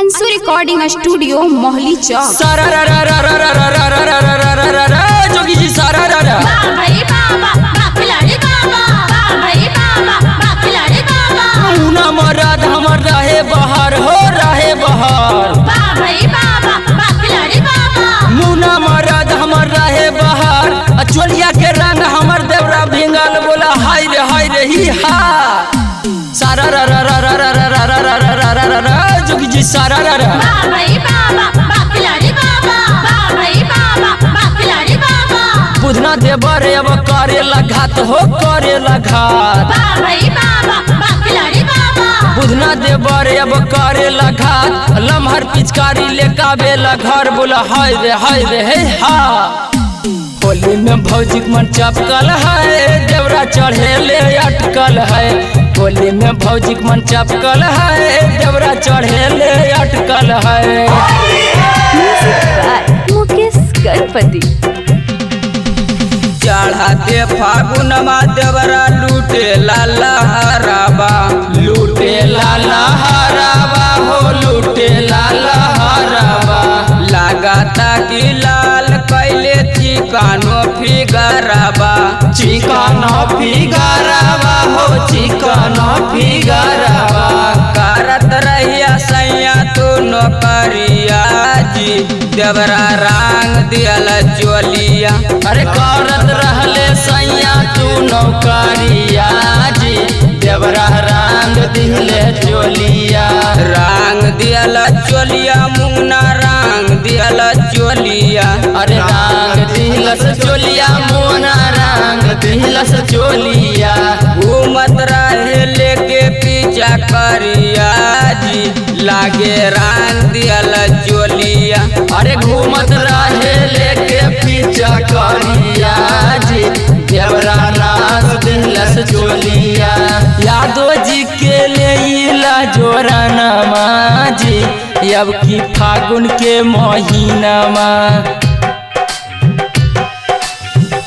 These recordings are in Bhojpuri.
अंशु रिकॉर्डिंग स्टूडियो मोहली चौक। जोगी जी सारा मुना मराद हमर रहे बहार हो रहे बहार मुना मराद हमर रहे बहार चोलिया के रंग हमर देवरा भिंगल बोला हाय रे ही हा सारा जोगी जी सारा बुधना देवर अब करे लगात हो करे लगात बुधना देवर अब करे लगात लम्हर पिचकारी लेका बेला घर बोला हाय रे हे हा होली में भौजी मन चपकल है देवरा चढ़े ले अटकल है होली में भौजी मन चपकल है देवरा चढ़े ले अटकल है। मुकेश गणपति चढ़ाते फागुन मा देवरा लूटे लाला हराबा हो लूटे लाला हराबा लगाता कि लाल कैले चिकानो फिगराबा हो चिकानो फिगराबा करत रहिया सैया तू नौकरिया जी देवरा रंग दियल चोलिया अरे करत रहले सैया तू नौकरिया जी देवरा रंग दिले चोलिया रंग दियल चोलिया मुंगना रंग दियल चोलिया अरे रंग दिलस चोलिया मुंगना रंग दिलस चोलिया घूमत रहे लेके पीछा करिया जी लागे रंग दियल चोलिया अरे घूमत रहे लेके पीछा करिया जी देवरा नाच दिलस चोलिया यादव जी के लिए जोरा नमा जी अब की फागुन के महीनामा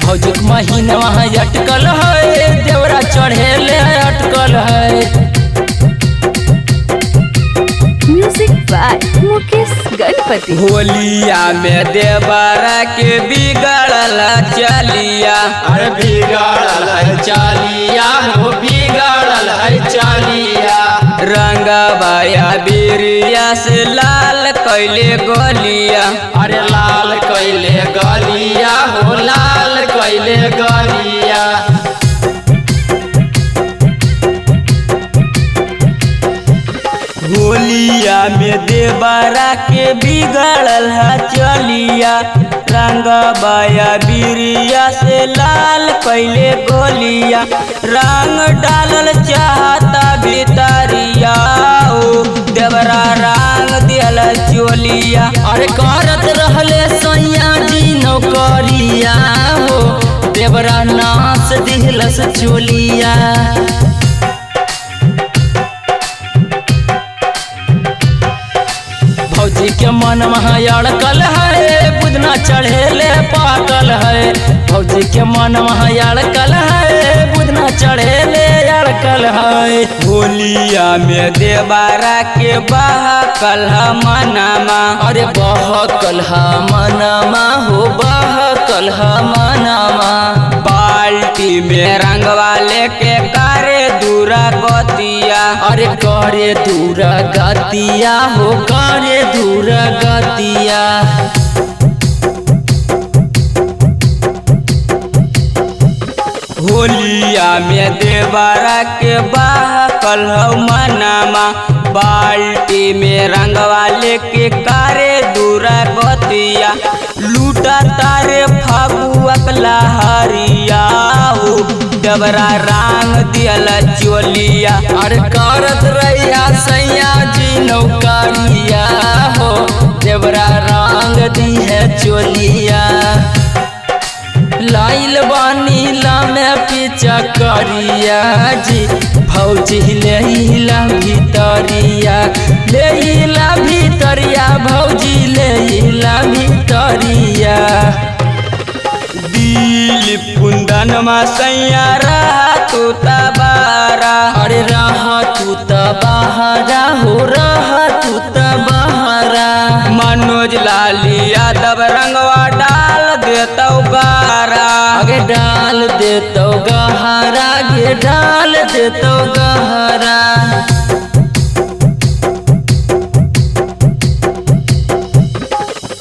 भौजी के महीना वहाँ अटकल है देवरा चढ़े ले अटकल है। म्यूजिक बाय मुकेश गणपति होलिया में देवरा के बिगड़ल चलिया अरे बिगड़ल है चलिया हो बिगड़ल है चलिया रंगबाया बिरिया से लाल कैले गलिया अरे लाल कैले गलिया हो लाल कैले गलिया होलिया में देवरा के बिगड़ल है चलिया रंगबाया बिरिया से लाल कैले गोलिया रंग डालल चाहता भीतरिया ओ देवरा रंग दियल चोलिया अरे करत रहले सैया जी नौकरिया हो देवरा नाच दिलस चोलिया भौजी के मन वहाँ अड़कल है बुधना चढ़े ले पाकल है भौजी के मन वहाँ अड़कल है बुधना चढ़े ले अड़कल है। होलिया में देवरा के बहकल है मनमा अरे बहकल है मनमा हो बहकल है मनमा बाल्टी में रंगवा लेके करे दूरा गतिया अरे करे दूरा गतिया हो करे दूरा गतिया होलिया में देवरा के बहकल हो मनमा बाल्टी में रंगवा लेके करे दूरा गतिया लूटा तारे फागुआ लहरिया हो देवरा रंग दियल चोलिया अरे करत रहिया सैया जी नौकरिया हो देवरा रंग दी है चोलिया लाइल बानी लामे पीछा करिया जी भौजी ले हिला भीतरिया भौजी ले हिला भीतरिया दिल कुंदन मा सैया रहा तू तबारा अरे रहा तू तबारा हो रहा तू तबारा देतो गहरा गे डाल देतो गहरा।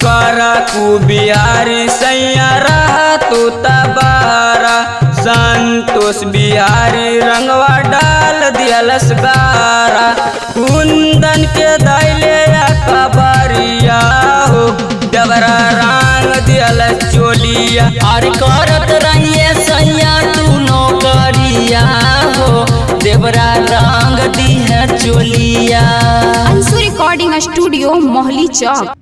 करा कु बिहारी सैया रहा तू तबारा, संतोष बिहारी रंगवा डाल दियलस गारा। कुंदन के दैले कबरिया हो डबरा रंग दियलस चोलिया। और करत रहिए सैया तू नौकरिया हो देवरा रंग दी है चोलिया। अंशु रिकॉर्डिंग स्टूडियो मोहली चौक।